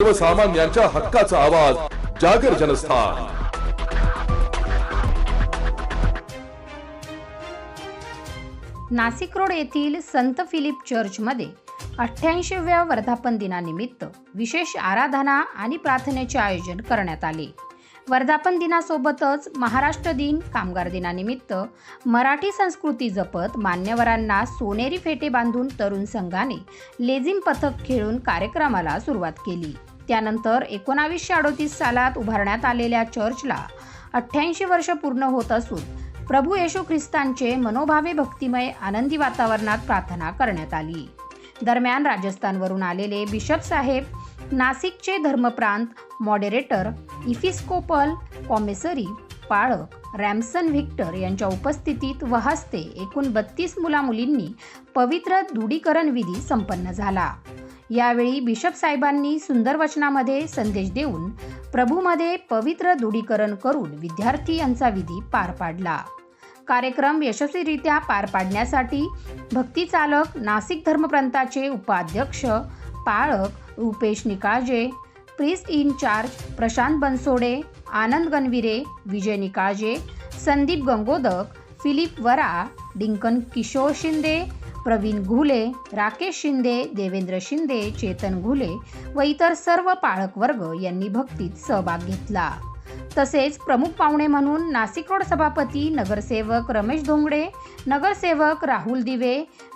सर्वसामान्यांच्या हक्काचा आवाज जागर जनस्थान। नाशिक रोड येथील संत फिलिप चर्चमध्ये 88व्या वर्धापन दिनानिमित्त विशेष आराधना आणि प्रार्थनेचे आयोजन करण्यात आले। वर्धापन दिनासोबतच महाराष्ट्र दिन, कामगार दिनानिमित्त मराठी संस्कृती जपत मान्यवरांना सोनेरी फेटे बांधून तरुण संघाने लेझिम पथक खेळून कार्यक्रमाला सुरुवात केली। त्यानंतर 1938 सालात उभारण्यात आलेल्या चर्चला 88 वर्ष पूर्ण होत असून प्रभू येशू ख्रिस्तांचे मनोभावे भक्तिमय आनंदी वातावरणात प्रार्थना करण्यात आली। दरम्यान राजस्थानवरून आलेले बिशप साहेब, नाशिकचे धर्मप्रांत मॉडेरेटर, इफिस्कोपल कॉमेसरी पाळक रॅमसन व्हिक्टर यांच्या उपस्थितीत व हस्ते एकूण 32 मुलामुलींनी पवित्र दृढीकरण विधी संपन्न झाला। यावेळी बिशप साहेबांनी सुंदर वचनामध्ये संदेश देऊन प्रभूमध्ये पवित्र दृढीकरण करून विद्यार्थी यांचा विधी पार पाडला। कार्यक्रम यशस्वीरित्या पार पाडण्यासाठी भक्ती चालक, नाशिक धर्मप्रांताचे उपाध्यक्ष पाळक Rupesh Nikalje, priest in charge Prashant Bansode, Anand Ganvire, Vijay Nikalje, Sandeep Gangodak, Philip Vara, डिंकन किशोर शिंदे, प्रवीण घुले, राकेश शिंदे, देवेंद्र शिंदे, चेतन घुले व इतर सर्व पाळक वर्ग यांनी भक्तीत सहभाग घेतला। तसेच प्रमुख पाहुणे म्हणून नाशिक रोड सभापती नगरसेवक रमेश धोंगडे, नगरसेवक राहुल दिवे,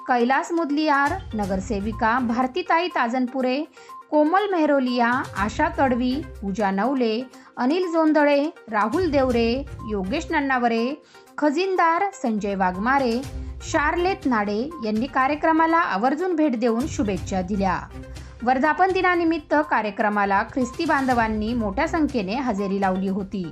कैलास मुदलियार, नगरसेविका भारतीताई ताजनपुरे, कोमल मेहरोलिया, आशा तडवी, पूजा नवले, अनिल जोंदळे, राहुल देवरे, योगेश नन्नावरे, खजिनदार संजय वाघमारे, शार्लेत नाडे यांनी कार्यक्रमाला आवर्जून भेट देऊन शुभेच्छा दिल्या। वर्धापन दिनानिमित्त कार्यक्रमाला ख्रिस्ती बांधवांनी मोठ्या संख्येने हजेरी लावली होती।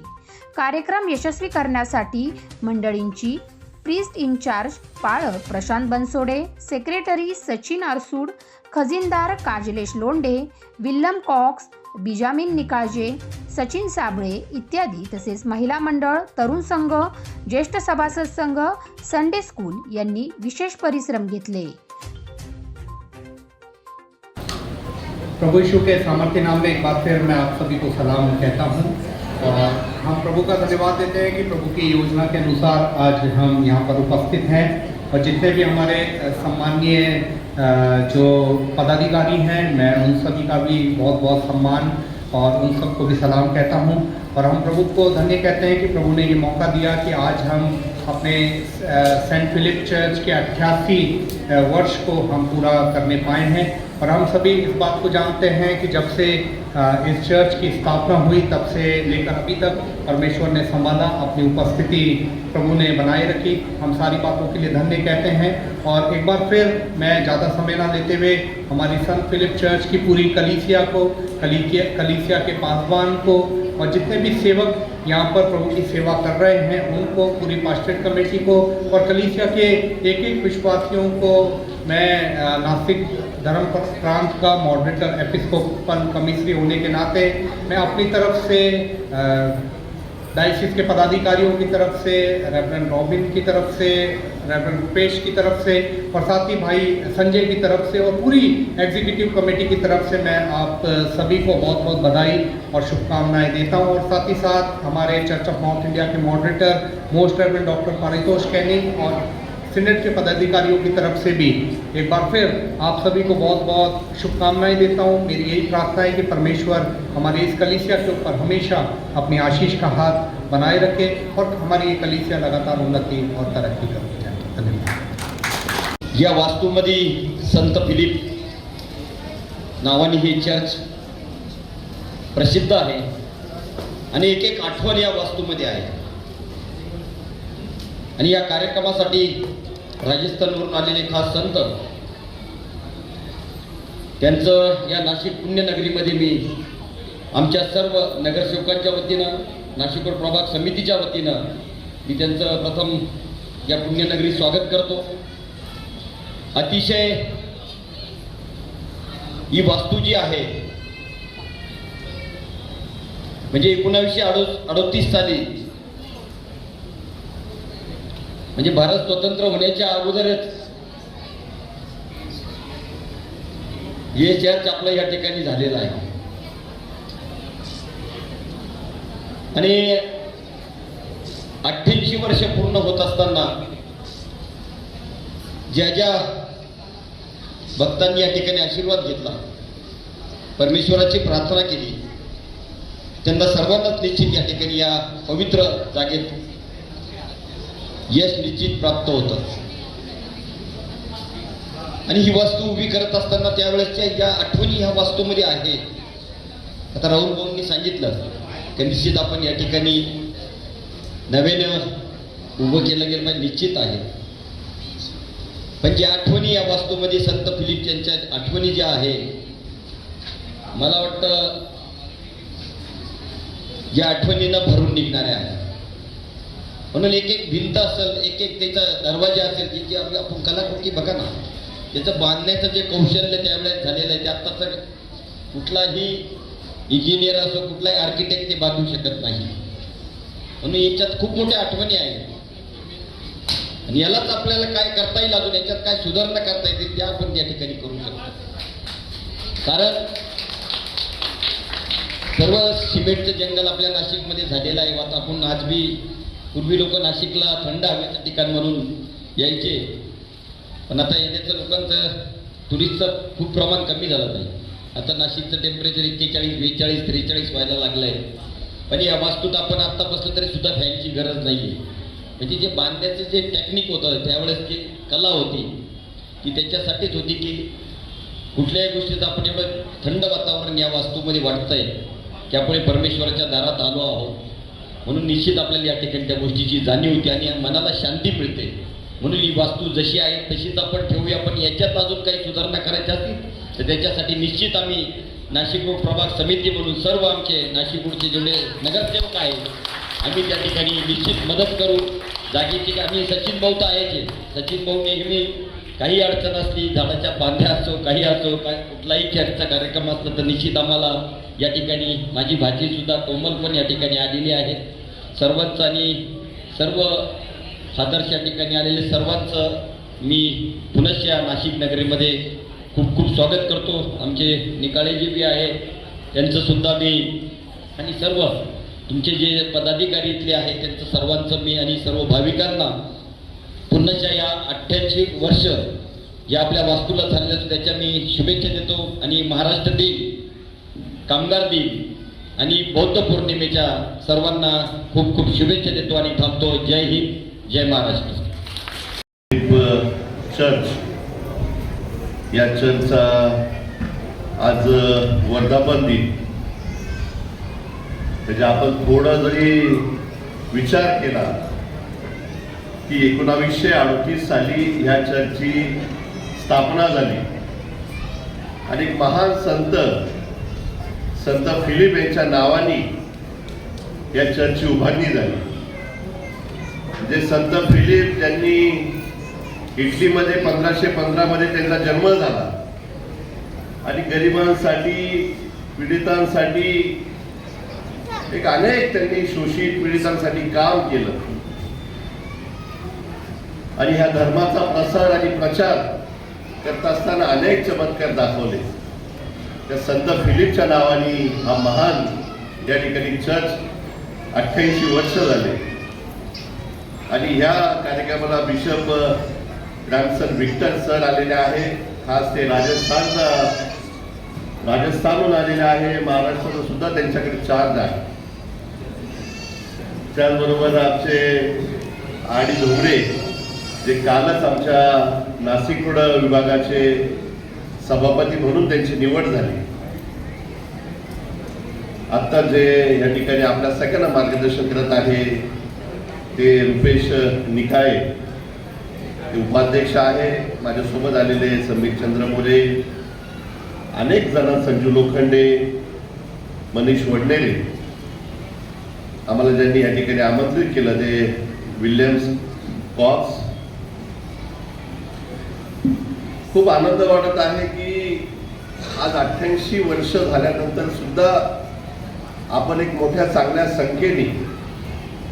कार्यक्रम यशस्वी करण्यासाठी मंडळींची प्रीस्ट इन चार्ज पाळक प्रशांत बनसोडे, सेक्रेटरी सचिन अरसूड, खजिनदार Kajlesh Londhe, William Cox, Benjamin Nikalje, Sachin Sable इत्यादी, तसेच महिला मंडळ, तरुण संघ, ज्येष्ठ सभासद संघ, संडे स्कूल यांनी विशेष परिश्रम घेतले। प्रभु यीशु के सामर्थ्य नाम में एक बार फिर मैं आप सभी को सलाम कहता हूं और हम प्रभु का धन्यवाद देते हैं कि प्रभु की योजना के अनुसार आज हम यहाँ पर उपस्थित हैं और जितने भी हमारे सम्माननीय जो पदाधिकारी हैं, मैं उन सभी का भी बहुत बहुत सम्मान और उन सबको भी सलाम कहता हूं और हम प्रभु को धन्य कहते हैं कि प्रभु ने ये मौका दिया कि आज हम अपने सेंट फिलिप चर्च के 88 वर्ष को हम पूरा करने पाए हैं। और हम सभी इस बात को जानते हैं कि जब से इस चर्च की स्थापना हुई तब से लेकर अभी तक परमेश्वर ने संभाला, अपनी उपस्थिति प्रभु ने बनाए रखी। हम सारी बातों के लिए धन्य कहते हैं और एक बार फिर मैं ज़्यादा समय ना लेते हुए हमारी संत फिलिप चर्च की पूरी कलीसिया को, कलीसिया के पासवान को और जितने भी सेवक यहाँ पर प्रभु की सेवा कर रहे हैं उनको, पूरी पास्टरेट कमेटी को और कलीसिया के एक एक विश्वासियों को मैं नासिक धर्म प्रांत का मॉडरेटर एपिस्कोपल कमिश्नरी होने के नाते मैं अपनी तरफ से डायसिस के पदाधिकारियों की तरफ से, रेवरेंड रॉबिन की तरफ से, रेवरेंड रुपेश की तरफ से और साथ ही भाई संजय की तरफ से और पूरी एग्जीक्यूटिव कमेटी की तरफ से मैं आप सभी को बहुत बहुत बधाई और शुभकामनाएं देता हूं। और साथ ही साथ हमारे church of north India K moderator most reverend doctor Paritosh Canning और सीनेट के पदाधिकारियों की तरफ से भी एक बार फिर आप सभी को बहुत बहुत शुभकामनाएं देता हूं। मेरी यही प्रार्थना है कि परमेश्वर हमारी इस कलीसिया के ऊपर हमेशा अपनी आशीष का हाथ बनाए रखे और हमारी ये कलीसिया लगातार उन्नति और तरक्की करती जाए। धन्यवाद। या वास्तूमध्ये संत फिलिप नावाने हे चर्च प्रसिद्ध आहे आणि एक एक आठवण या वास्तूमध्ये आहे आणि या कार्यक्रमासाठी राजस्थानवरून आलेले खास संत, त्यांचं या नाशिक पुण्यनगरीमध्ये मी आमच्या सर्व नगरसेवकांच्या वतीनं, नाशिक रोड प्रभाग समितीच्या वतीनं मी त्यांचं प्रथम या पुण्यनगरी स्वागत करतो। अतिशय ही वास्तू जी आहे म्हणजे 1938 साली म्हणजे भारत स्वतंत्र होण्याच्या अगोदरच हे चर्च आपलं या ठिकाणी झालेलं आहे। आणि 88 वर्ष पूर्ण होत असताना ज्या ज्या भक्तांनी या ठिकाणी आशीर्वाद घेतला, परमेश्वराची प्रार्थना केली, त्यांना सर्वांनाच निश्चित या ठिकाणी या पवित्र जागेत यश निश्चित प्राप्त होतं. आणि ही वास्तू उभी करत असताना त्यावेळेसच्या ज्या आठवणी ह्या वास्तूमध्ये आहे. आता राहुल भाऊंनी सांगितलं की निश्चित आपण या ठिकाणी नव्यानं उभं केलं गेलं पाहिजे, निश्चित आहे. पण ज्या आठवणी या वास्तूमध्ये संत फिलिप यांच्या आठवणी ज्या आहे, मला वाटतं या आठवणींना भरून निघणाऱ्या आहे. म्हणून एक एक भिंत असेल, एक एक त्याचा दरवाजा असेल, जी आपण कलाकृती बघा ना, त्याचं बांधण्याचं जे कौशल्य त्यावेळेस झालेलं आहे ते आत्ताचा कुठलाही इंजिनियर असो, कुठलाही आर्किटेक्ट ते बांधू शकत नाही. म्हणून याच्यात खूप मोठ्या आठवणी आहेत. आणि यालाच आपल्याला काय करता येईल, अजून याच्यात काय सुधारणा करता येतील त्या आपण त्या ठिकाणी करू शकतो. कारण सर्व सिमेंटचं जंगल आपल्या नाशिकमध्ये झालेलं आहे. आता आपण आज बी पूर्वी लोक नाशिकला थंड हवेचं ठिकाण म्हणून यायचे, पण आता येण्याचं लोकांचं टुरिस्टचं खूप प्रमाण कमी झालं आहे. आता नाशिकचं टेम्परेचर 41, 42, 43 व्हायला लागलं आहे. पण या वास्तूत आपण आत्ता बसलं तरी सुद्धा फॅनची गरज नाही आहे. म्हणजे जे बांधण्याचं जे टेक्निक होतं त्यावेळेस जी कला होती ती त्याच्यासाठीच होती की कुठल्याही गोष्टीचं आपण एवढं थंड वातावरण या वास्तूमध्ये वाटतंय की आपण परमेश्वराच्या दारात आलो आहोत. म्हणून निश्चित आपल्याला या ठिकाणी त्या गोष्टीची जाणीव होती आणि मनाला शांती मिळते. म्हणून ही वास्तू जशी आहे तशीच आपण ठेवूया. पण याच्यात अजून काही सुधारणा करायची असतील तर त्याच्यासाठी निश्चित आम्ही नाशिक रोड प्रभाग समिती म्हणून सर्व आमचे नाशिक रोडचे जेवढे नगरसेवक आहेत आम्ही त्या ठिकाणी निश्चित मदत करू. जागेची आम्ही सचिन भाऊ तर आहे, सचिन भाऊ नेहमी काही अडचण असली, झाडाच्या फांद्या असो, काही असो, काय कुठलाही खेळचा कार्यक्रम असला तर निश्चित आम्हाला या ठिकाणी माझी भाचीसुद्धा कोमल पण या ठिकाणी आलेली आहे. सर्वांचं आणि सर्व आदर्श या ठिकाणी आलेले सर्वांचं मी पुनश्च या नाशिक नगरीमध्ये खूप खूप स्वागत करतो. आमचे निकाळेजी बी आहे त्यांचंसुद्धा मी आणि सर्व तुमचे जे पदाधिकारी इथले आहेत त्यांचं सर्वांचं मी आणि सर्व भाविकांना पुन्हा या 88 वर्ष या आपल्या वास्तूला झालेल्या त्याच्या मी शुभेच्छा देतो. आणि महाराष्ट्र दिन, कामगार दिन आणि बौद्ध पौर्णिमेच्या सर्वांना खूप खूप शुभेच्छा देतो आणि थांबतो. जय हिंद, जय महाराष्ट्र. चर्च या चर्चचा आज वर्धापन दिन. म्हणजे आपण थोडा जरी विचार केला की 1938 साली ह्या चर्चची स्थापना झाली आणि महान संत फिलिप यांच्या नावाने या चर्चची उभारणी झाली. म्हणजे संत फिलिप ज्यांनी इटलीमध्ये 1515 मध्ये त्यांचा जन्म झाला आणि गरिबांसाठी, पीडितांसाठी एक अनेक त्यांनी शोषित पीडितांसाठी काम केलं आणि ह्या धर्माचा प्रसार आणि प्रचार करत असताना अनेक चमत्कार दाखवले. त्या संत फिलिपच्या नावाने हा महान या ठिकाणी चर्च 88 वर्ष झाले. आणि ह्या कार्यक्रमाला बिशप ग्रॅमसन विक्टर सर आलेले आहे. खास ते राजस्थानहून आलेले आहे. महाराष्ट्रातून सुद्धा त्यांच्याकडे चार्ज आहे. त्याचबरोबर आमचे आडी धोंगडे जे कालच आमच्या नाशिक रोड विभागाचे सभापती म्हणून त्यांची निवड झाली. आता जे या ठिकाणी आपल्या सगळ्यांना मार्गदर्शन करत आहे ते रुपेश निकाळे, ते उपाध्यक्ष आहे. माझ्यासोबत आलेले समीर चंद्र मोरे, अनेक जण, संजू लोखंडे, मनीष वडनेरे, आम्हाला ज्यांनी या ठिकाणी आमंत्रित केलं ते विल्यम्स कॉक्स. खूप आनंद वाटत आहे की आज 88 वर्ष झाल्यानंतर सुद्धा आपण एक मोठ्या चांगल्या संख्येने,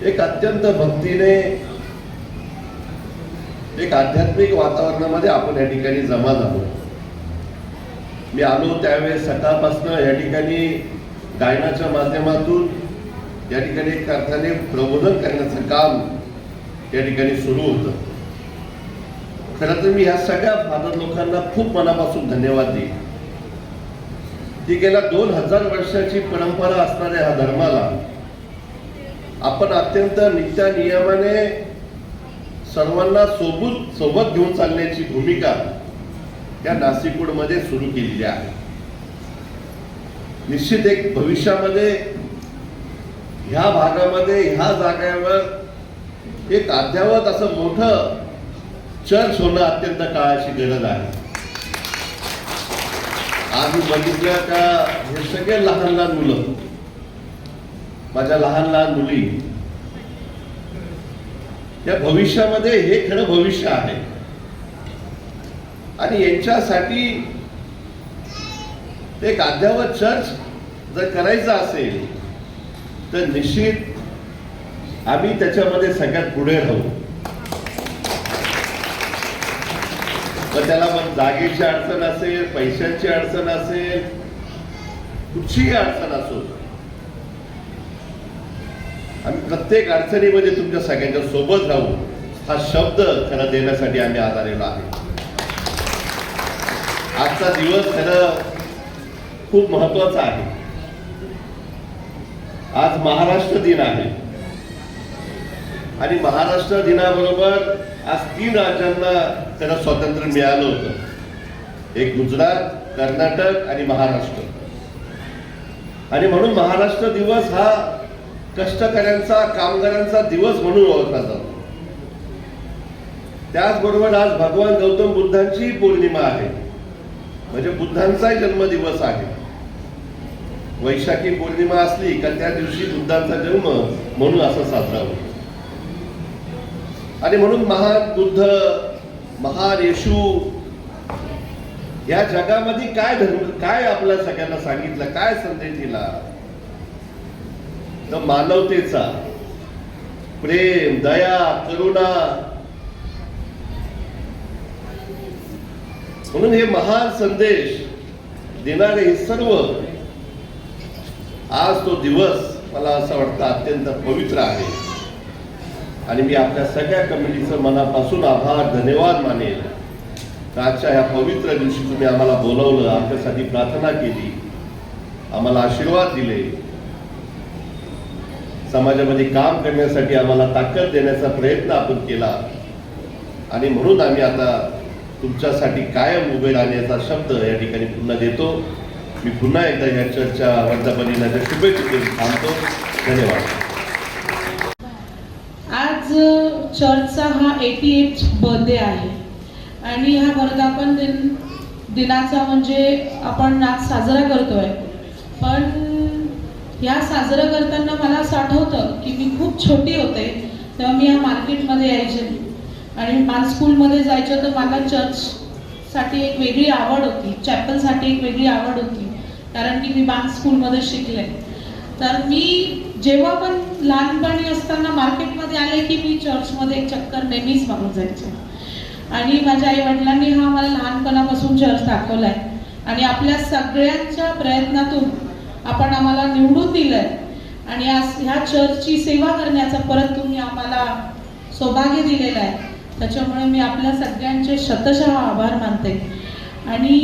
एक अत्यंत भक्तीने, एक आध्यात्मिक वातावरणामध्ये आपण या ठिकाणी जमा झालो. मी आलो त्यावेळेस सकाळपासून या ठिकाणी गायनाच्या माध्यमातून या ठिकाणी एक अर्थाने प्रबोधन करण्याचं काम या ठिकाणी सुरू होतं. खरं तर मी ह्या सगळ्या फादर लोकांना खूप मनापासून धन्यवाद देईन की गेल्या 2000 वर्षाची परंपरा असणाऱ्या ह्या धर्माला आपण अत्यंत नित्या नियमाने सर्वांना सोबत घेऊन चालण्याची भूमिका या नाशिकोडमध्ये सुरू केलेली आहे. निश्चित एक भविष्यामध्ये ह्या भागामध्ये ह्या जागेवर एक अद्यावत असं मोठं चर्च होणं अत्यंत काळाची गरज आहे. आज मी बघितलं का हे सगळे लहान लहान मुलं, माझ्या लहान लहान मुली, या भविष्यामध्ये हे खरं भविष्य आहे आणि यांच्यासाठी एक अद्यावत चर्च जर करायचं असेल तर निश्चित आम्ही त्याच्यामध्ये सगळ्यात पुढे राहू. तर त्याला मग जागेची अडचण असेल, पैशांची अडचण असेल, कुठचीही अडचण असो, आम्ही प्रत्येक अडचणीमध्ये तुमच्या सगळ्यांच्या सोबत राहू हा शब्द खरं देण्यासाठी आम्ही आज आलेलो आहे. आजचा दिवस खरं खूप महत्वाचा आहे. आज महाराष्ट्र दिन आहे आणि महाराष्ट्र दिनाबरोबर आज 3 राज्यांना त्याला स्वातंत्र्य मिळालं होतं. एक गुजरात, कर्नाटक आणि महाराष्ट्र. आणि म्हणून महाराष्ट्र दिवस हा कष्टकऱ्यांचा, कामगारांचा दिवस म्हणून ओळखला जातो. त्याचबरोबर आज भगवान गौतम बुद्धांची पौर्णिमा आहे, म्हणजे बुद्धांचाही जन्मदिवस आहे. वैशाखी पौर्णिमा असली का त्या दिवशी बुद्धांचा जन्म म्हणून असं साजरा होतो. आणि म्हणून महान बुद्ध, महान येशू या जगामध्ये काय धर्म, काय आपल्या सगळ्यांना सांगितलं, काय संदेश दिला, तर मानवतेचा, प्रेम, दया, करुणा. म्हणून हे महान संदेश देणारे हे सर्व, आज तो दिवस मला असं वाटतं अत्यंत पवित्र आहे आणि मी आपल्या सगळ्या कमिटीचं मनापासून आभार, धन्यवाद मानेल. आजच्या ह्या पवित्र दिवशी तुम्ही आम्हाला बोलवलं, आमच्यासाठी प्रार्थना केली, आम्हाला आशीर्वाद दिले, समाजामध्ये काम करण्यासाठी आम्हाला ताकद देण्याचा प्रयत्न आपण केला आणि म्हणून आम्ही आता तुमच्यासाठी कायम उभे राहण्याचा शब्द या ठिकाणी पुन्हा देतो. मी पुन्हा एकदा या चर्चा वर्धापन दिनाच्या शुभेच्छा देऊन थांबतो. धन्यवाद. आज चर्चचा हा 88th बर्थडे आहे आणि हा वर्धापन दिनाचा म्हणजे आपण आज साजरा करतोय. पण या साजरा करताना मला असं आठवतं की मी खूप छोटी होते तेव्हा मी या मार्केटमध्ये यायचे आणि मला स्कूलमध्ये जायचं तर मला चर्चसाठी एक वेगळी आवड होती, चॅपलसाठी एक वेगळी आवड होती, कारण की मी बांध स्कूलमध्ये शिकले. तर मी जेव्हा पण लहानपणी असताना मार्केटमध्ये आले की मी चर्चमध्ये एक चक्कर नेहमीच मारून जायचे आणि माझ्या आई वडिलांनी हा मला लहानपणापासून चर्च दाखवलाय आणि आपल्या सगळ्यांच्या प्रयत्नातून आपण आम्हाला निवडून दिलंय आणि आज ह्या चर्चची सेवा करण्याचा परत तुम्ही आम्हाला सौभाग्य दिलेलं आहे. त्याच्यामुळे मी आपल्या सगळ्यांचे शतशः आभार मानते. आणि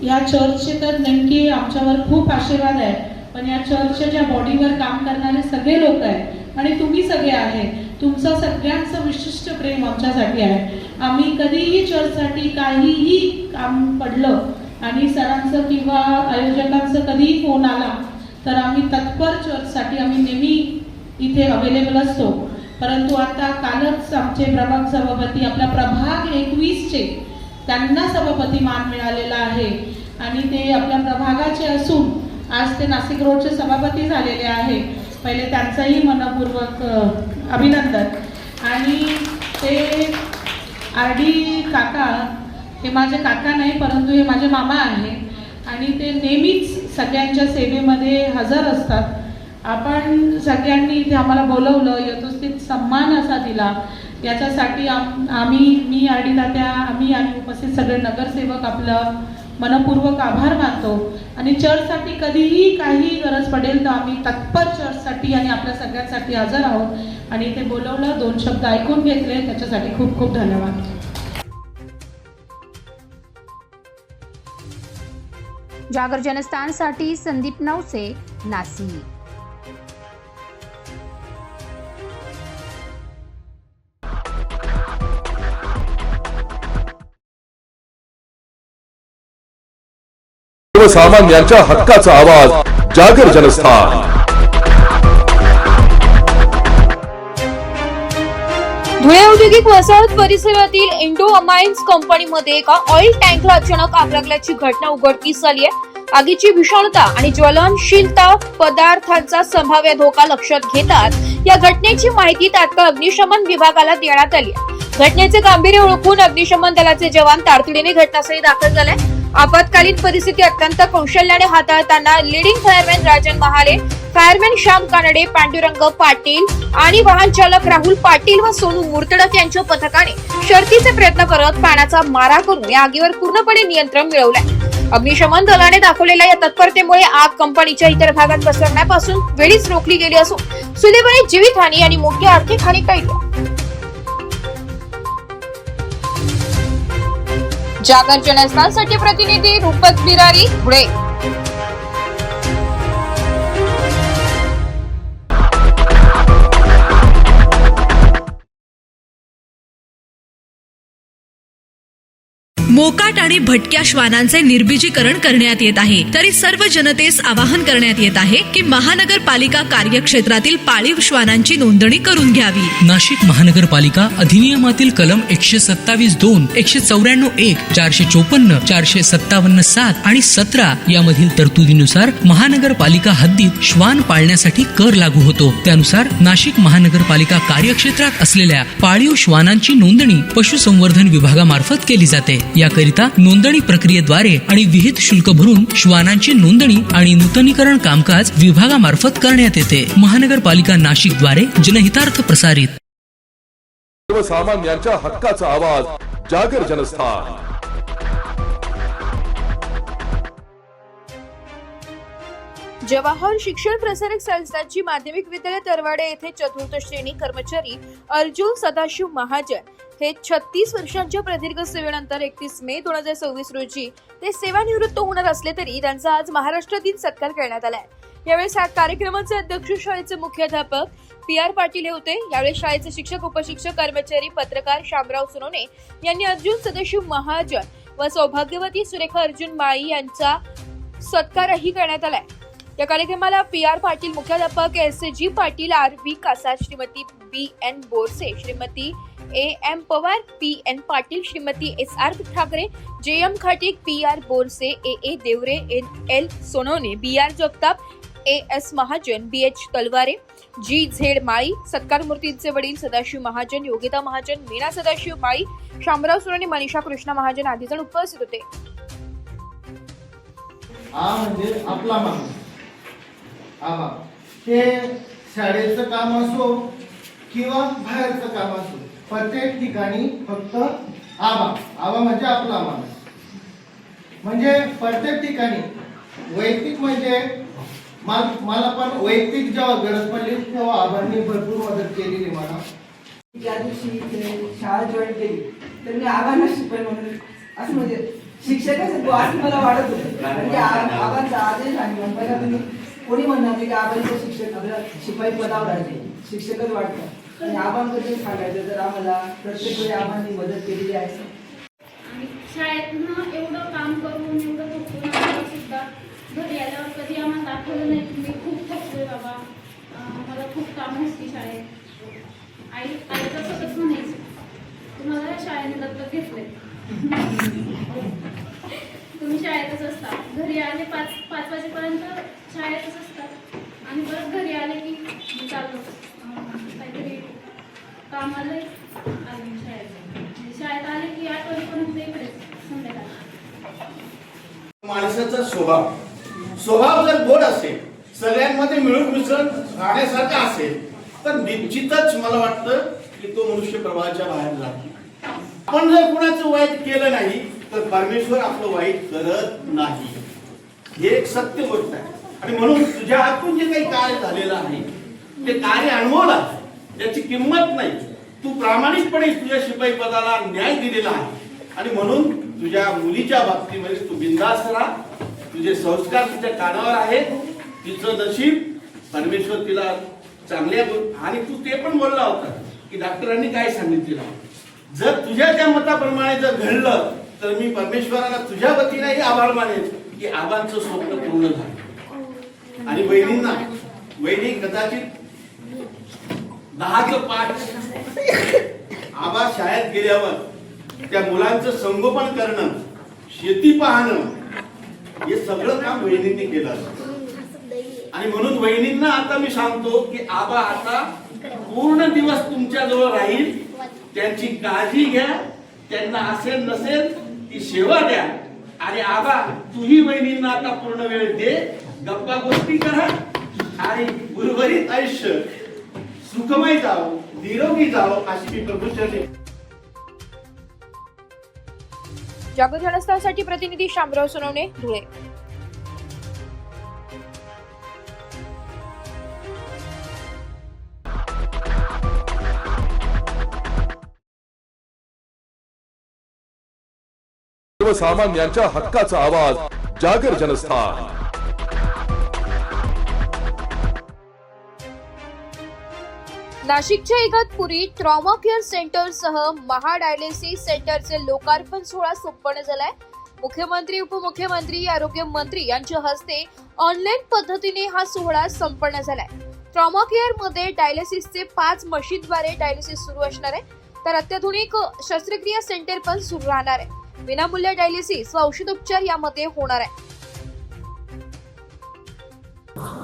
या चर्चचे तर नेमकी आमच्यावर खूप आशीर्वाद आहे, पण या चर्चच्या ज्या बॉडीवर काम करणारे सगळे लोक आहेत आणि तुम्ही सगळे आहे, तुमचं सगळ्यांचं विशिष्ट प्रेम आमच्यासाठी आहे. आम्ही कधीही चर्चसाठी काहीही काम पडलं आणि सरांचं किंवा आयोजकांचं कधीही फोन आला तर आम्ही तत्पर चर्चसाठी आम्ही नेहमी इथे अवेलेबल असतो. परंतु आता कालच आमचे प्रभाग सभापती आपला प्रभाग 21चे त्यांना सभापती मान मिळालेला आहे आणि ते आपल्या प्रभागाचे असून आज ते नाशिक रोडचे सभापती झालेले आहे. पहिले त्यांचंही मनपूर्वक अभिनंदन. आणि ते RD काका हे माझे काका नाही परंतु हे माझे मामा आहे आणि ते नेहमीच सगळ्यांच्या सेवेमध्ये हजर असतात. आपण सगळ्यांनी इथे आम्हाला बोलवलं, यथोचित सन्मान असा दिला, याच्यासाठी मी RD तात्या, आम्ही आणि उपस्थित सगळे नगरसेवक आपलं मनपूर्वक आभार मानतो आणि चर्चसाठी कधीही काही गरज पडेल तर आम्ही तत्पर चर्चसाठी आणि आपल्या सगळ्यांसाठी हजर आहोत आणि इथे बोलवलं, 2 शब्द ऐकून घेतले, त्याच्यासाठी खूप खूप धन्यवाद. जागर जनस्थानसाठी संदीप नवसे, नाशिक. सर्वसामान्यांच्या हक्काचा आवाज जागर जनस्थान. धुळे औद्योगिक वसाहत परिसरातील इंडो अमाइन्स कंपनीमध्ये एका ऑइल टँकला अचानक आग लागल्याची घटना उघडकीस आली आहे. आगीची भीषणता आणि ज्वलनशीलता पदार्थांचा संभाव्य धोका लक्षात घेतात या घटनेची माहिती तात्काळ अग्निशमन विभागाला देण्यात आली आहे. घटनेचे गांभीर्य ओळखून अग्निशमन दलाचे जवान तातडीने घटनास्थळी दाखल झाले. आपत्कालीन परिस्थिती अत्यंत कौशल्याने हाताळताना leading fireman Rajan Mahale, fireman Shyam Kanade, Pandurang Patil आणि वाहन चालक राहुल पाटील व सोनू मुर्तडक यांच्या पथकाने शर्थीचे प्रयत्न करत पाण्याचा मारा करून या आगीवर पूर्णपणे नियंत्रण मिळवलंय. अग्निशमन दलाने दाखवलेल्या या तत्परतेमुळे आग कंपनीच्या इतर भागात पसरण्यापासून वेळीच रोखली गेली असून सुदैवाने जीवितहानी आणि मोठी आर्थिक हानी टळली. जागर जनस्थानसाठी प्रतिनिधी रूपक बिरारी, धुळे. मोकाट आणि भटक्या श्वानांचे निर्बीजीकरण करण्यात येत आहे. तरी सर्व जनतेस आवाहन करण्यात येत आहे की महानगरपालिका कार्यक्षेत्रातील पाळीव श्वानांची नोंदणी करून घ्यावी. नाशिक महानगरपालिका अधिनियमातील कलम 127(2), 194(1), 454, 457(7) आणि 17 यामधील तरतुदीनुसार महानगरपालिका हद्दीत श्वान पाळण्यासाठी कर लागू होतो. त्यानुसार नाशिक महानगरपालिका कार्यक्षेत्रात असलेल्या पाळीव श्वानांची नोंदणी पशुसंवर्धन विभागामार्फत केली जाते. याकरिता नोंदणी प्रक्रियेद्वारे आणि विहित शुल्क भरून श्वानांची नोंदणी आणि नूतनीकरण कामकाज विभागामार्फत करण्यात येते. महानगरपालिका नाशिक द्वारे जनहितार्थ प्रसारित. सर्वसामान्यांच्या हक्काचा आवाज जागर जनस्थान. जवाहर शिक्षण प्रसारक संस्थांची माध्यमिक विद्यालय तरवाडे येथे चतुर्थ श्रेणी कर्मचारी अर्जुन सदाशिव महाजन हे 36 वर्षांच्या प्रदीर्घ सेवेनंतर 31 मे 2026 रोजी ते सेवानिवृत्त होणार असले तरी त्यांचा आज महाराष्ट्र दिन सत्कार करण्यात आलाय. यावेळी कार्यक्रमाचे अध्यक्ष शाळेचे मुख्याध्यापक PR पाटील हे होते. यावेळी शाळेचे शिक्षक, उपशिक्षक, कर्मचारी, पत्रकार शामराव सोनोने यांनी अर्जुन सदाशिव महाजन व सौभाग्यवती सुरेखा अर्जुन माळी यांचा सत्कारही करण्यात आलाय. या कार्यक्रमाला PR पाटील, मुख्याध्यापक SG Patil, RV Kasar, Shrimati BN Borse, Shrimati AM Pawar, PN Patil, Shrimati SR Thackeray, JM Khatik, PR Borse, AA Deore, NL Sonone, BR Jagtap, AS Mahajan, BH Talware, GZ माळी, सत्कार मूर्तींचे वडील सदाशिव महाजन, योगिता महाजन, मीना सदाशिव माळी, शामराव सोनोने, मनीषा कृष्णा महाजन आदी जण उपस्थित होते. म्हणजे आपला माणूस आबा, ते शाळेचं काम असो किंवा बाहेरचं काम असो, प्रत्येक ठिकाणी फक्त आबा आबा म्हणजे आपला माणूस. म्हणजे प्रत्येक ठिकाणी वैयक्तिक म्हणजे मला पण वैयक्तिक जेव्हा गरज पडली तेव्हा आबांनी भरपूर मदत केलेली मला. ज्या दिवशी शाळा जॉईन केली तर मी आबांना शिकवेल म्हणून असं म्हणजे शिक्षकाचं वाट मला वाटत होतं. म्हणजे आबांचा आदेश आणि पहिला तुम्ही कोणी म्हणणार की आबांचं शिक्षक आपल्याला शिपाई पदावर राहिले, शिक्षकच वाटतं. आणि आबांबद्दल सांगायचं तर आम्हाला प्रत्येक वेळी आबांनी मदत केलेली आहे. आणि शाळेतनं एवढं काम करून एवढं थकून सुद्धा घरी आल्यावर कधी आम्हाला दाखवलं नाही की मी खूप थकलोय बाबा, मला खूप कामं असते शाळेत. आईचं सतत म्हणायचं तुम्हाला शाळेने दत्तक घेतलंय, तुम्ही शाळेतच असता. घरी आले 5 वाजेपर्यंत शाळेतच असतात आणि परत घरी आले की चाललो काहीतरी काम आलंय आले शाळेत आले की 8 वाजेपर्यंत इकडेच संध्याकाळी. माणसाचा स्वभाव जर गोड असेल, सगळ्यांमध्ये मिळून मिसळून राहण्यासारखा असेल तर निश्चितच मला वाटतं की तो मनुष्य प्रवाहाच्या बाहेर जातो. आपण जर कुणाचं वाईट केलं नाही तर परमेश्वर आपलं वाईट करत नाही. हे एक सत्य गोष्ट आहे. आणि म्हणून तुझ्या हातून जे काही कार्य झालेलं आहे ते कार्य अनुभवलं आहे, त्याची किंमत नाही. तू प्रामाणिकपणे तुझ्या शिपाई पदाला न्याय दिलेला आहे आणि म्हणून तुझ्या मुलीच्या बाबतीमध्ये तू बिनधास्त राहा. तुझे संस्कार तुझ्या कानावर आहेत. तिचं नशीब परमेश्वर तिला चांगल्या आणि तू ते पण बोलला होता की डॉक्टरांनी काय सांगितलेलं, जर तुझ्या त्या मताप्रमाणे जर घडलं तर मी परमेश्वराला तुझ्या वतीनेही आभार मानेन की आबांचं स्वप्न पूर्ण झालं. आणि वहिनी कदाचित 10चं पाठ आबा शाळेत गेल्यावर त्या मुलांचं संगोपन करणं, शेती पाहणं, हे सगळं काम वहिनींनी केलं. आणि म्हणून वहिनींना आता मी सांगतो की आबा आता पूर्ण दिवस तुमच्या जवळ राहील. त्यांची काळजी घ्या, त्यांना असेल नसेल ती सेवा द्या. आणि आबा तूही वहिनींना आता पूर्ण वेळ दे, गप्पा गोष्टी करा आणि उर्वरित आयुष्य सुखमय जावो, निरोगी जावो अशी मी प्रभूचरणी. जागर जनस्थानसाठी प्रतिनिधी शामराव सोनवणे, धुळे. सर्वसामान्यांच्या हक्काचा आवाज जागर जनस्थान. नाशिकच्या इगतपुरी ट्रॉमा केअर सेंटरसह महाडायलिसिस सेंटरचे लोकार्पण सोहळा संपन्न झालाय. मुख्यमंत्री, उपमुख्यमंत्री, आरोग्य मंत्री यांच्या हस्ते ऑनलाईन पद्धतीने हा सोहळा संपन्न झालाय. ट्रॉमा केअर मध्ये डायलिसिसचे 5 मशीनद्वारे डायलिसिस सुरू असणार आहे, तर अत्याधुनिक शस्त्रक्रिया सेंटर पण सुरू राहणार आहे. विनामूल्य डायलिसिस व औषधोपचार यामध्ये होणार आहे.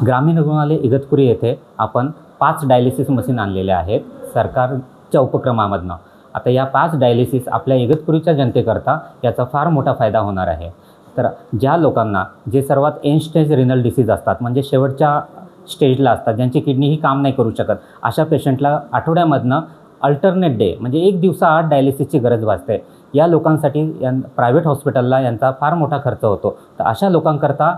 ग्रामीण रुग्णालय इगतपुरी येथे आपण 5 डायलिसिस मशीन आणलेल्या आहेत सरकारच्या उपक्रमामधनं. आता या 5 डायलिसिस आपल्या इगतपुरीच्या जनतेकरता याचा फार मोठा फायदा होणार आहे. तर ज्या लोकांना जे सर्वात एंड स्टेज रिनल डिसीज असतात, म्हणजे शेवटच्या स्टेजला असतात, ज्यांची किडनीही काम नाही करू शकत, अशा पेशंटला आठवड्यामधनं अल्टरनेट डे म्हणजे एक दिवसाआड डायलिसिसची गरज भासते. या लोकांसाठी प्रायव्हेट हॉस्पिटलला यांचा फार मोठा खर्च होतो. तर अशा लोकांकरता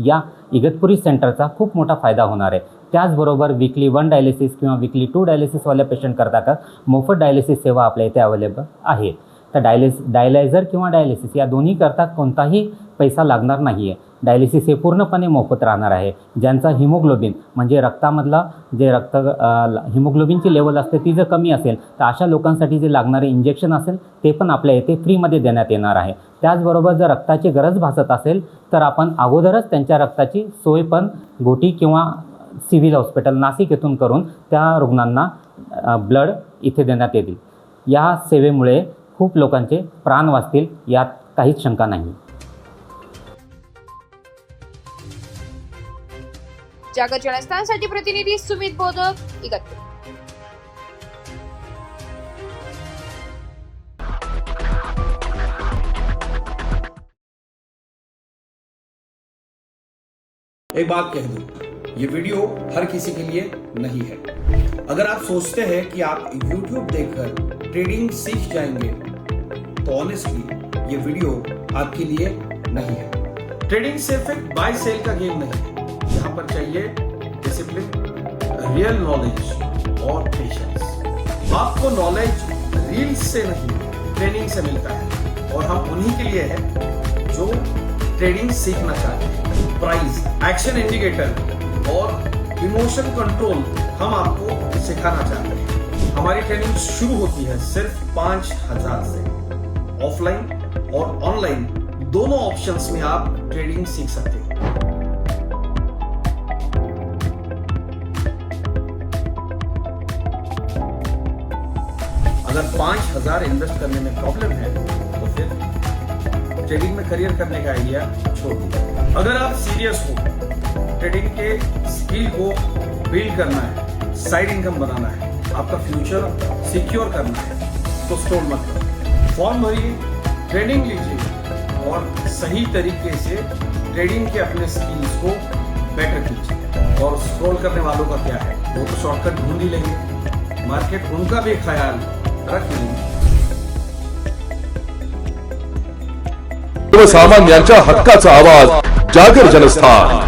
या इगतपुरी सेंटरचा खूप मोठा फायदा होणार आहे. त्याचबरोबर वीकली 1 डायलिसिस किंवा वीकली 2 डायलिसिसवाल्या पेशंट करता का मोफत डायलिसिस सेवा आपल्या इथे अवेलेबल आहे. तर डायलायझर किंवा डायलिसिस या दोन्ही करता कोणताही पैसा लागणार नाही आहे. डायलिसिस हे पूर्णपणे मोफत राहणार आहे. ज्यांचा हिमोग्लोबिन म्हणजे रक्तामधला जे हिमोग्लोबिनची लेवल असते ती जर कमी असेल तर अशा लोकांसाठी जे लागणारे इंजेक्शन असेल ते पण आपल्या इथे फ्रीमध्ये देण्यात येणार आहे. त्याचबरोबर जर रक्ताची गरज भासत असेल तर आपण अगोदरच त्यांच्या रक्ताची सोय पण घोटी किंवा सिव्हिल हॉस्पिटल नाशिक येथून करून त्या रुग्णांना ब्लड इथे देण्यात येतील. या सेवेमुळे खूप लोकांचे प्राण वाचतील, यात काहीच शंका नाही. जागर जनस्थानसाठी प्रतिनिधी सुमित बोधक, इगतपुरी. एक बात कह दूं, ये वीडियो हर किसी के लिए नहीं है. अगर आप सोचते हैं कि आप YouTube देखकर ट्रेडिंग सीख जाएंगे तो ऑनेस्टली ये वीडियो आपके लिए नहीं है. ट्रेडिंग सिर्फ एक बाय सेल का गेम नहीं है. यहाँ पर चाहिए डिसिप्लिन, रियल नॉलेज और पेशेंस. आपको नॉलेज रील्स से नहीं ट्रेनिंग से मिलता है और हम उन्हीं के लिए हैं जो ट्रेडिंग सीखना चाहते हैं. प्राइस, एक्शन इंडिकेटर और इमोशन कंट्रोल हम आपको सिखाना चाहते हैं. हमारी ट्रेनिंग शुरू होती है सिर्फ 5,000 से. ऑफलाइन और ऑनलाइन दोनों ऑप्शंस में आप ट्रेडिंग सीख सकते हैं. अगर 5,000 इन्वेस्ट करने में प्रॉब्लम है तो फिर ट्रेडिंग में करियर करने का आइडिया छोड़ दीजिए. अगर आप सीरियस हो, ट्रेडिंग के स्किल को बिल्ड करना है, साइड इनकम बनाना है, आपका फ्यूचर सिक्योर करना है, तो स्टॉल मत करो. फॉर्म भरिए, ट्रेनिंग लीजिए और सही तरीके से ट्रेडिंग के अपने स्किल्स को बेटर कीजिए. और स्क्रॉल करने वालों का क्या है, वो तो शॉर्टकट ढूंढ ही लेंगे. मार्केट उनका भी ख्याल रख लेंगे. सर्वसामान्यांच्या हक्काचा आवाज जागर जनस्थान.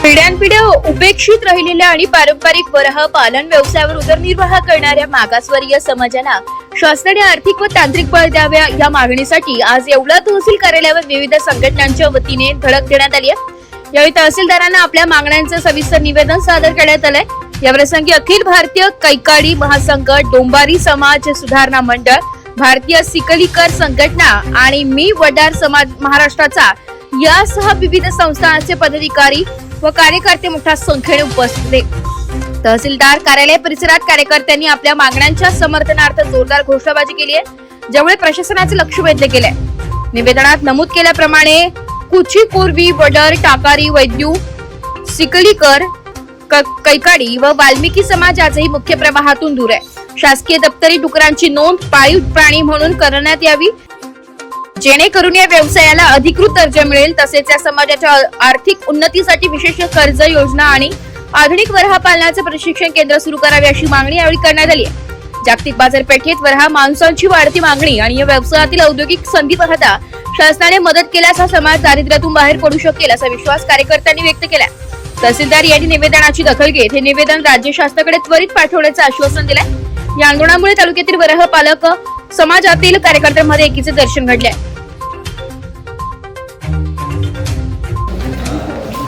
पिढ्यानपिढ्या उपेक्षित राहिलेल्या आणि पारंपरिक वराह पालन व्यवसायावर उदरनिर्वाह करणाऱ्या मागासवर्गीय समाजाला शासनाने आर्थिक व तांत्रिक बळ द्याव्या या मागणीसाठी आज येवला तहसील कार्यालयावर विविध संघटनांच्या वतीने धडक देण्यात आली आहे. यावेळी तहसीलदारांना आपल्या मागण्यांचं सविस्तर निवेदन सादर करण्यात आलंय. याप्रसंगी अखिल भारतीय कैकाडी महासंघ, डोंबारी समाज सुधारणा मंडळ, भारतीय सिकलीकर संघटना आणि मी वडार समाज महाराष्ट्राचा यासह विविध संस्थांचे पदाधिकारी व कार्यकर्ते मोठ्या संख्येने उपस्थित होते. तहसीलदार कार्यालय परिसरात कार्यकर्त्यांनी आपल्या मागण्यांच्या समर्थनार्थ जोरदार घोषणाबाजी केली आहे, ज्यामुळे प्रशासनाचे लक्ष वेधले गेले. निवेदनात नमूद केल्याप्रमाणे कुचीपूर्वी, वडर, टाकारी, वैद्यू, सिकलीकर, कैकाडी व वाल्मिकी समाज आजही मुख्य प्रवाहातून दूर आहे. शासकीय दप्तरी डुकरांची नोंद पाळीव प्राणी म्हणून करण्यात यावी, जेणेकरून या व्यवसायाला अधिकृत दर्जा मिळेल. तसेच या समाजाच्या आर्थिक उन्नतीसाठी विशेष कर्ज योजना आणि आधुनिक वराह पालनाचे प्रशिक्षण केंद्र सुरू करावे अशी मागणी यावेळी करण्यात आली आहे. जागतिक बाजारपेठेत वराह मांसाची वाढती मागणी आणि या व्यवसायातील औद्योगिक संधी पाहता शासनाने मदत केल्यास हा समाज दारिद्र्यातून बाहेर पडू शकेल असा विश्वास कार्यकर्त्यांनी व्यक्त केला. तहसीलदार यांनी निवेदनाची दखल घेत हे निवेदन राज्य शासनाकडे त्वरित पाठवण्याचं आश्वासन दिलंय. या आंदोलनामुळे तालुक्यातील वराह पालक समाजातील कार्यकर्त्यांमध्ये एकीचे दर्शन घडले.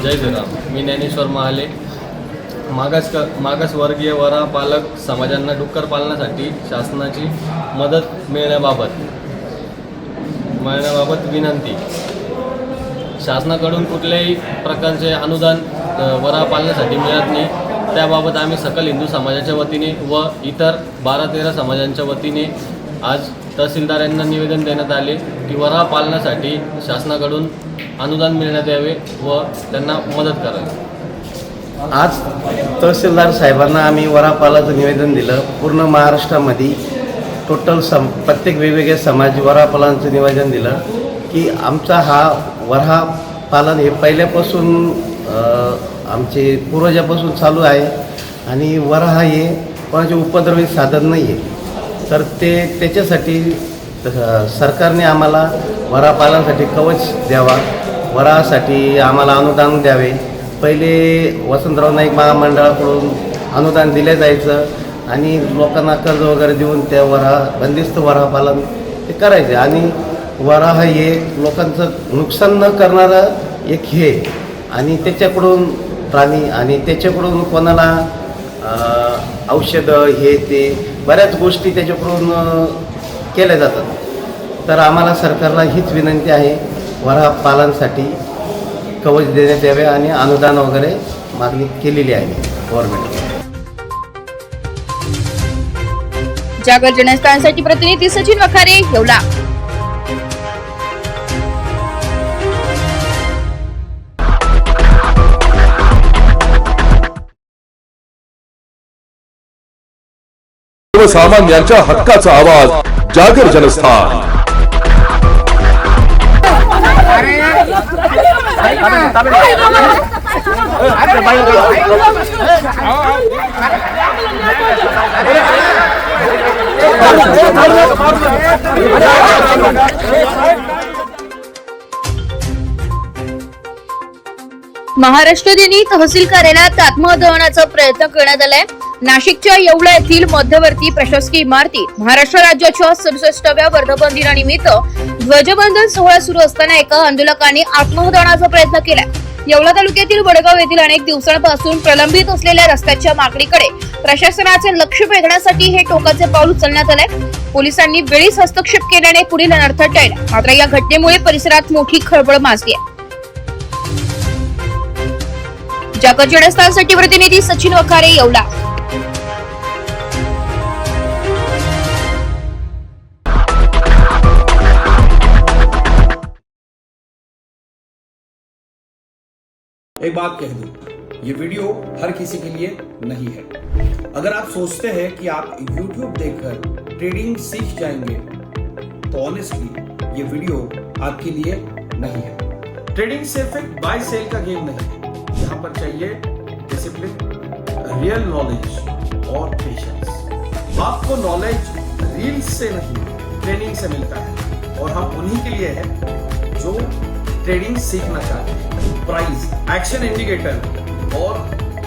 जय श्रीराम. मी ज्ञानेश्वर महाले. मागासवर्गीय वराह पालक समाजांना डुक्कर पालनासाठी शासनाची मदत मिळण्याबाबत विनंती. शासनाकडून कुठल्याही प्रकारचे अनुदान वराह पालनासाठी मिळत नाही. त्याबाबत आम्ही सकल हिंदू समाजाच्या वतीने व इतर 12-13 समाजांच्या वतीने आज तहसीलदार यांना निवेदन देण्यात आले की वराह पालनासाठी शासनाकडून अनुदान मिळण्यात यावे व त्यांना मदत करावी. आज तहसीलदार साहेबांना आम्ही वराह पालनाचं निवेदन दिलं. पूर्ण महाराष्ट्रामध्ये टोटल प्रत्येक वेगवेगळ्या समाज वराह पालनाचं निवेदन दिलं की आमचा हा वराह पालन हे पहिल्यापासून आमचे पूर्वजापासून चालू आहे आणि वराह हे कोणाचे उपद्रवी साधन नाही आहे. तर त्याच्यासाठी सरकारने आम्हाला वराह पालनासाठी कवच द्यावा, वराहासाठी आम्हाला अनुदान द्यावे. पहिले वसंतराव नाईक महामंडळाकडून अनुदान दिले जायचं आणि लोकांना कर्ज वगैरे देऊन त्या बंदिस्त वराह पालन ते करायचे आणि वराह हे लोकांचं नुकसान न करणारं एक हे आणि त्याच्याकडून प्राणी आणि त्याच्याकडून कोणाला औषधं हे ते बऱ्याच गोष्टी त्याच्याकडून केल्या जातात. तर आम्हाला सरकारला हीच विनंती आहे, वराह पालनासाठी कवच देण्यात यावे आणि अनुदान वगैरे मागणी केलेली आहे गव्हर्नमेंटने. जागर जनस्थानसाठी प्रतिनिधी सचिन वखारे, येवला. सर्वसामान्यांच्या हक्काचा आवाज जागर जनस्थान. महाराष्ट्र दिनी तहसील कार्यालयात आत्मदहनाचा प्रयत्न करण्यात आलाय. नाशिकच्या येवला येथील मध्यवर्ती प्रशासकीय इमारतीत महाराष्ट्र राज्याच्या 67व्या वर्धापन दिनानिमित्त ध्वजवंदन सोहळा सुरू असताना एका आंदोलकांनी आत्मदहनाचा प्रयत्न केला. येवला तालुक्यातील वडगाव येथील अनेक दिवसांपासून प्रलंबित असलेल्या रस्त्याच्या मागणीकडे प्रशासनाचे लक्ष वेधण्यासाठी हे टोकाचे पाऊल उचलण्यात आले. पोलिसांनी वेळीच हस्तक्षेप केल्याने पुढील अनर्थ टळला. मात्र या घटनेमुळे परिसरात मोठी खळबळ माजली आहे. जागर जनस्थानसाठी प्रतिनिधी सचिन वखारे, येवला. एक बात कह दूं, ये वीडियो हर किसी के लिए नहीं है. अगर आप सोचते हैं कि आप YouTube देखकर ट्रेडिंग सीख जाएंगे, तो ऑनेस्टली ये वीडियो आपके लिए नहीं है. ट्रेडिंग सिर्फ एक बाय सेल का गेम नहीं है. यहाँ पर चाहिए डिसिप्लिन, रियल नॉलेज और पेशेंस. आपको नॉलेज रील्स से नहीं ट्रेनिंग से मिलता है और हम उन्हीं के लिए है जो ट्रेडिंग सीखना चाहते हैं। प्राइस, एक्शन इंडिकेटर और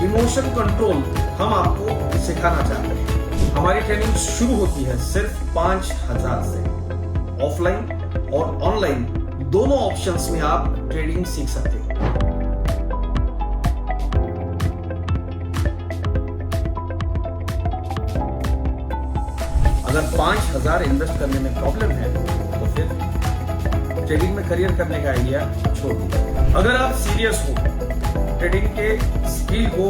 इमोशन कंट्रोल हम आपको सिखाना चाहते हैं। हमारी ट्रेनिंग शुरू होती है सिर्फ 5,000 से। ऑफलाइन और ऑनलाइन दोनों ऑप्शंस में आप ट्रेडिंग सीख सकते हैं। अगर 5,000 इन्वेस्ट करने में प्रॉब्लम है तो फिर ट्रेडिंग में करियर करने का आइडिया छोड़ दीजिए। अगर आप सीरियस हो, ट्रेडिंग के स्किल को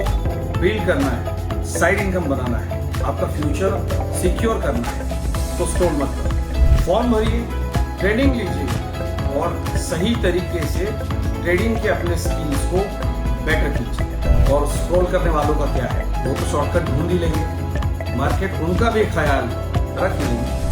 बिल्ड करना है, साइड इनकम बनाना है, आपका फ्यूचर सिक्योर करना है, तो स्क्रॉल मत करो। फॉर्म भरिए, ट्रेनिंग लीजिए और सही तरीके से ट्रेडिंग के अपने स्किल्स को बेटर कीजिए। और स्क्रॉल करने वालों का क्या है, वो तो शॉर्टकट ढूंढ ही लेंगे, मार्केट उनका भी ख्याल रख लेंगे।